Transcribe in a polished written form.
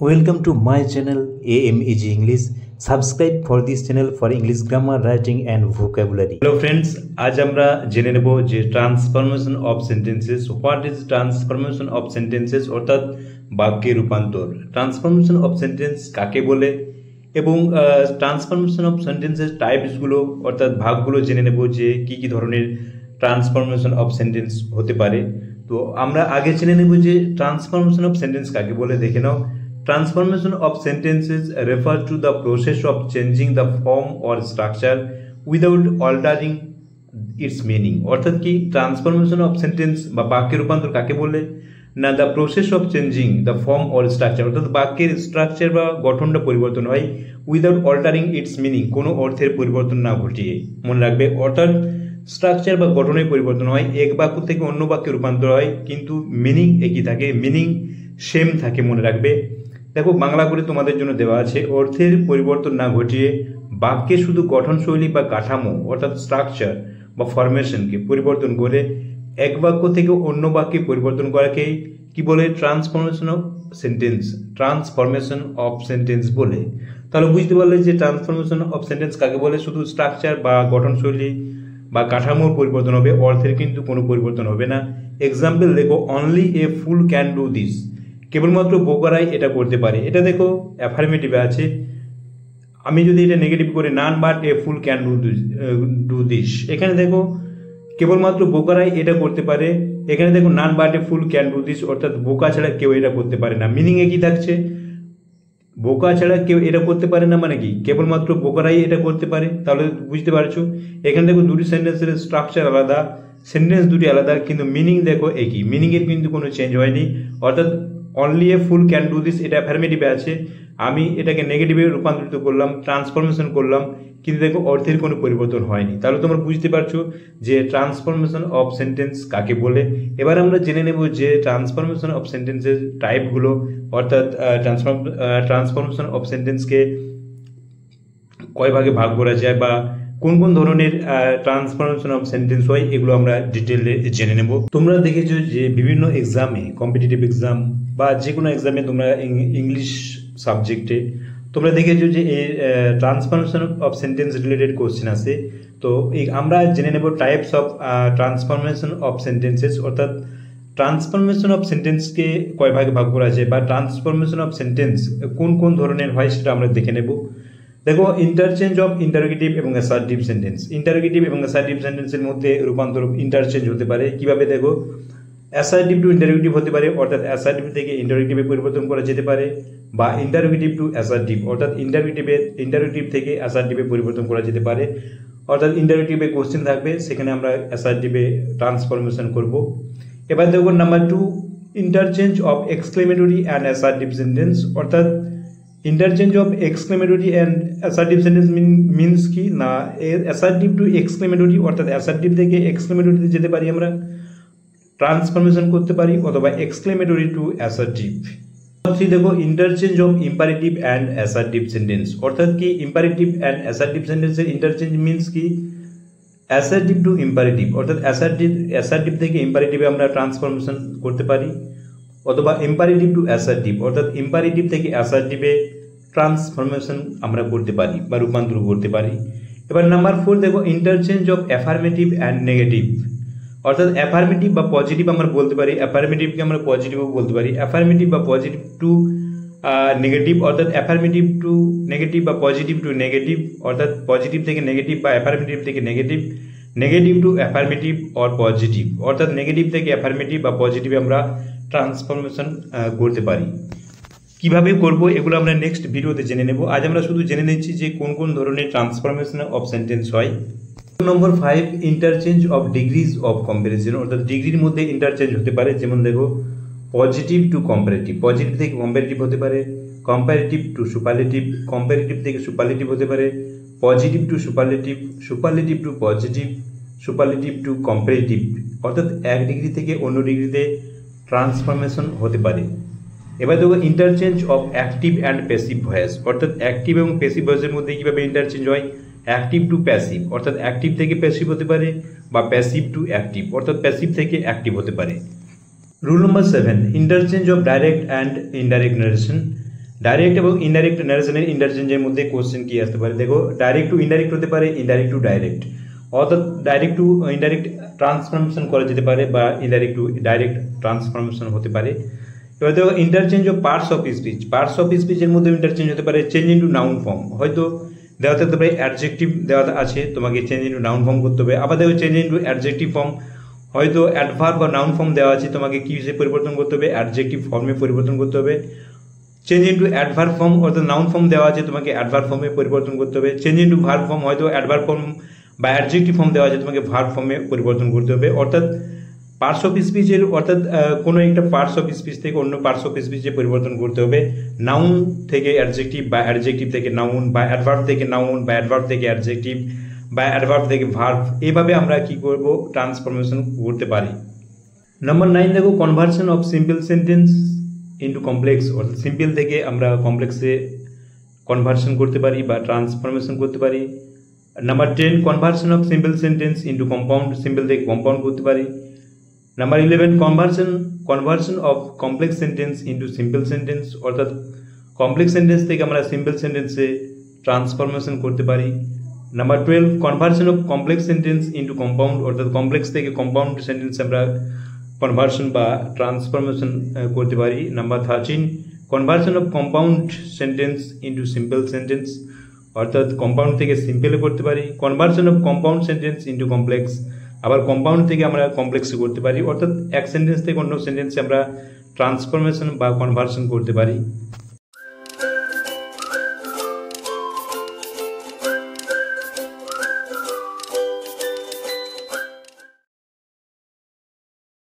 Welcome to my channel AMEG English. Subscribe for this channel for English grammar, writing and vocabulary. Hello friends, আজ আমরা জেনে নেব যে transformation of sentences. What is transformation of sentences অর্থাৎ বাক্যে রূপান্তর। Transformation of sentence কাকে বলে এবং ট্রান্সফরমেশন অফ সেন্টেন্সেস টাইপসগুলো অর্থাৎ ভাগগুলো জেনে নেব যে কি কি ধরনের ট্রান্সফরমেশন অফ সেন্টেন্স হতে পারে। তো আমরা আগে জেনে নেব যে ট্রান্সফরমেশন অফ সেন্টেন্স কাকে বলে। দেখে নাও, transformation of sentences refer to the process of changing the form or structure without altering its meaning। অর্থাৎ কি ট্রান্সফরমেশন অফ সেন্টেন্স বা বাক্যের রূপান্তর কাকে বলে না, the process of changing the form or structure, অর্থাৎ বাক্যের স্ট্রাকচার বা গঠনটা পরিবর্তন হয় উইদাউট অল্টারিং ইটস মিনিং, কোনো অর্থের পরিবর্তন না ঘটিয়ে। মনে রাখবে, অর্থাৎ স্ট্রাকচার বা গঠনের পরিবর্তন হয়, এক বাক্য থেকে অন্য বাক্যে রূপান্তর হয় কিন্তু মিনিং একই থাকে, মিনিং সেম থাকে। মনে রাখবে, দেখো বাংলা করে তোমাদের জন্য দেওয়া আছে, অর্থের পরিবর্তন না ঘটিয়ে বাক্যে শুধু গঠনশৈলী বা কাঠামো অর্থাৎ স্ট্রাকচার বা ফরমেশনকে পরিবর্তন করে এক বাক্য থেকে অন্য বাক্যে পরিবর্তন করাকে কি বলে? Transformation of sentence. Transformation of sentence বলে। তাহলে বুঝতে পারলে যে ট্রান্সফরমেশন অফ সেন্টেন্স কাকে বলে। শুধু স্ট্রাকচার বা গঠনশৈলী বা কাঠামোর পরিবর্তন হবে, অর্থের কিন্তু কোনো পরিবর্তন হবে না। এক্সাম্পল দেখো, only a full can do this, কেবলমাত্র বোকারাই এটা করতে পারে। এটা দেখো অ্যাফার্মেটিভে আছে। আমি যদি এটা নেগেটিভ করে, none but A full can do this, এখানে দেখো কেবলমাত্র বোকারাই এটা করতে পারে। এখানে দেখো none but A full can do this, অর্থাৎ বোকা ছাড়া কেউ এটা করতে পারে না। মিনিং একই থাকছে, বোকা ছাড়া কেউ এটা করতে পারে না মানে কি কেবলমাত্র বোকারাই এটা করতে পারে। তাহলে বুঝতে পারছো, এখানে দেখো দুটি সেন্টেন্সের স্ট্রাকচার আলাদা, সেন্টেন্স দুটি আলাদা, কিন্তু মিনিং দেখো একই, মিনিংয়ের কিন্তু কোনো চেঞ্জ হয়নি। অর্থাৎ only a full can do this এটা অ্যাফার্মেটিভে আছে, আমি এটাকে নেগেটিভে রূপান্তরিত করলাম, ট্রান্সফরমেশন করলাম, কিন্তু দেখো অর্থের কোনো পরিবর্তন হয়নি। তাহলে তোমরা বুঝতে পারছো যে ট্রান্সফরমেশন অফ সেন্টেন্স কাকে বলে। এবার আমরা জেনে নেব যে ট্রান্সফরমেশন অফ সেন্টেন্সের টাইপগুলো, অর্থাৎ ট্রান্সফরমেশন অফ সেন্টেন্সকে কয় ভাগে ভাগ করা যায় বা কোন কোন ধরনের ট্রান্সফরমেশন অফ সেন্টেন্স হয়, এগুলো আমরা ডিটেলে জেনে নেব। তোমরা দেখেছো যে বিভিন্ন এক্সামে, কম্পিটিটিভ এক্সাম বা যে কোনো এক্সামে তোমরা ইংলিশ সাবজেক্টে তোমরা দেখেছো যে এই transformation of sentence related question আছে। তো আমরা জেনে নেব types of transformation of sentences, অর্থাৎ ট্রান্সফরমেশন অফ সেন্টেন্সকে কয় ভাগে ভাগ করা যায় বা ট্রান্সফরমেশন অফ সেন্টেন্স কোন কোন ধরনের হয় সেটা আমরা দেখে নেব। দেখো, ইন্টারচেঞ্জ অফ ইন্টারোগেটিভ এবং অ্যাসার্টিভ সেন্টেন্স। ইন্টারোগেটিভ এবং অ্যাসার্টিভ সেন্টেন্সের মধ্যে রূপান্তর ইন্টারচেঞ্জ হতে পারে। কিভাবে? দেখো, অ্যাসার্টিভ টু ইন্টারোগেটিভ হতে পারে, অর্থাৎ অ্যাসার্টিভ থেকে ইন্টারোগেটিভে পরিবর্তন করা যেতে পারে, বা ইন্টারোগেটিভ টু অ্যাসার্টিভ, অর্থাৎ ইন্টারোগেটিভ থেকে অ্যাসার্টিভে পরিবর্তন করা যেতে পারে। অর্থাৎ ইন্টারোগেটিভে কোশ্চেন থাকবে, সেখানে আমরা অ্যাসার্টিভে ট্রান্সফরমেশন করব। এবার দেখো number 2, interchange of exclamatory and assertive sentence. অর্থাৎ interchange of exclamatory and assertive sentence means কি না, অ্যাসার্টিভ টু এক্সক্লেমেটরি, অর্থাৎ অ্যাসার্টিভ থেকে এক্সক্লেমেটরিতে যেতে পারি, আমরা ট্রান্সফরমেশন করতে পারি, অথবা এক্সক্লেমেটরি টু অ্যাসার্টিভ। দেখো, interchange of imperative and assertive sentence. অর্থাৎ কি ইম্পারেটিভ অ্যান্ড অ্যাসার্টিভ সেন্টেন্সের ইন্টারচেঞ্জ মিনস কি, অ্যাসার্টিভ টু ইম্পারেটিভ, অর্থাৎ অ্যাসার্টিভ থেকে ইম্পারেটিভে আমরা ট্রান্সফরমেশন করতে পারি, অথবা ইম্পারেটিভ টু অ্যাসার্টিভ, অর্থাৎ ইম্পারেটিভ থেকে অ্যাসার্টিভে ট্রান্সফরমেশন আমরা করতে পারি বা রূপান্তর করতে পারি। এবার নাম্বার 4 দেখো, interchange of affirmative and negative. অর্থাৎ অ্যাফার্মেটিভ বা পজিটিভ আমরা বলতে পারি, অ্যাফার্মেটিভকে আমরা পজিটিভও বলতে পারি, অ্যাফার্মেটিভ বা পজিটিভ টু নেগেটিভ, অর্থাৎ অ্যাফার্মেটিভ টু নেগেটিভ বা পজিটিভ টু নেগেটিভ, অর্থাৎ পজিটিভ থেকে নেগেটিভ বা অ্যাফার্মেটিভ থেকে negative, negative two affirmative or positive, অর্থাৎ নেগেটিভ থেকে অ্যাফার্মেটিভ বা পজিটিভে আমরা ট্রান্সফরমেশন করতে পারি। কিভাবে করব এগুলো আমরা নেক্সট ভিডিওতে জেনে নেব। আজ আমরা শুধু জেনে নিচ্ছি যে কোন কোন ধরনের ট্রান্সফরমেশন অফ সেন্টেন্স হয়। Number 5, interchange of degrees of comparison. অর্থাৎ ডিগ্রির মধ্যে ইন্টারচেঞ্জ হতে পারে। যেমন দেখো, পজিটিভ টু কম্পারেটিভ, পজিটিভ থেকে কম্পারেটিভ হতে পারে, কম্পারেটিভ টু সুপারলেটিভ, কম্পারেটিভ থেকে সুপারলেটিভ হতে পারে, positive to superlative, superlative to positive, superlative to comparative, অর্থাৎ এক ডিগ্রি থেকে অন্য ডিগ্রিতে ট্রান্সফরমেশন হতে পারে। এবার দেখো, interchange of active and passive voice. অর্থাৎ অ্যাক্টিভ এবং প্যাসিভ ভয়েসের মধ্যে কীভাবে ইন্টারচেঞ্জ হয়, অ্যাক্টিভ টু প্যাসিভ, অর্থাৎ অ্যাক্টিভ থেকে প্যাসিভ হতে পারে, বা প্যাসিভ টু অ্যাক্টিভ, অর্থাৎ প্যাসিভ থেকে অ্যাক্টিভ হতে পারে। Rule number 7, interchange of direct and indirect narration. Direct এবং ইনডাইরেক্ট ন্যারেশনের ইন্টারচেঞ্জের মধ্যে কোশ্চেন কি আসতে পারে? দেখো, ডাইরেক্ট টু ইনডাইরেক্ট হতে পারে, ইনডাইরেক্ট টু ডাইরেক্ট, অর্থাৎ ডাইরেক্ট টু ইনডাইরেক্ট ট্রান্সফরমেশন করা যেতে পারে বা ইনডাইরেক্ট টু ডাইরেক্ট ট্রান্সফরমেশন হতে পারে। এবার দেখো, interchange of parts of speech. Parts of স্পিচের মধ্যে ইন্টারচেঞ্জ হতে পারে চেঞ্জ ইন্টু নাউন ফর্ম। হয়তো দেওয়া থাকতে পারে অ্যাডজেক্টিভ দেওয়া আছে, তোমাকে চেঞ্জ ইন্টু নাউন ফর্ম করতে হবে। আবার দেখো, চেঞ্জ ইন্টু অ্যাডজেক্টিভ ফর্ম, হয়তো অ্যাডভার্ব বা নাউন ফর্ম দেওয়া আছে, তোমাকে কি হিসেবে পরিবর্তন করতে হবে? অ্যাডজেক্টিভ ফর্মে পরিবর্তন করতে হবে। চেঞ্জ ইন্টু অ্যাডভার্ব ফর্ম, অর্থাৎ নাউন ফর্ম দেওয়া আছে, তোমাকে অ্যাডভার্ব ফর্মে পরিবর্তন করতে হবে। চেঞ্জ ইন্টু ভার্ব ফর্ম, হয়তো অ্যাডভার্ব ফর্ম বা অ্যাডজেক্টিভ ফর্ম দেওয়া আছে, তোমাকে ভার্ব ফর্মে পরিবর্তন করতে হবে। অর্থাৎ পার্টস অফ স্পিচের, অর্থাৎ কোনো একটা পার্টস অফ স্পিচ থেকে অন্য পার্টস অফ স্পিচে পরিবর্তন করতে হবে। নাউন থেকে অ্যাডজেক্টিভ বা অ্যাডজেক্টিভ থেকে নাউন বা অ্যাডভার্ব থেকে নাউন বা অ্যাডভার্ব থেকে অ্যাডজেক্টিভ বা অ্যাডভার্ব থেকে ভার্ব, এইভাবে আমরা কি করব? ট্রান্সফরমেশন করতে পারি। নাম্বার 9 দেখো, conversion of simple sentence into complex, অর্থাৎ সিম্পল থেকে আমরা কমপ্লেক্সে কনভার্সন করতে পারি বা ট্রান্সফরমেশন করতে পারি। Number 10, conversion of simple sentence into compound, simple থেকে কম্পাউন্ড করতে পারি। Number 11, conversion of complex sentence into simple sentence, অর্থাৎ কমপ্লেক্স সেন্টেন্স থেকে আমরা সিম্পল সেন্টেন্সে ট্রান্সফরমেশন করতে পারি। Number 12, conversion of complex sentence into compound, অর্থাৎ কমপ্লেক্স থেকে কম্পাউন্ড সেন্টেন্স আমরা কনভার্সন বা ট্রান্সফরমেশন করতে পারি। Number 13, conversion of compound sentence into simple sentence, অর্থাৎ কম্পাউন্ড থেকে সিম্পলে করতে পারি। Conversion of compound sentence into complex, আবার কম্পাউন্ড থেকে আমরা কমপ্লেক্সে করতে পারি, অর্থাৎ এক সেন্টেন্স থেকে অন্য সেন্টেন্সে আমরা ট্রান্সফরমেশন বা কনভার্সন করতে পারি।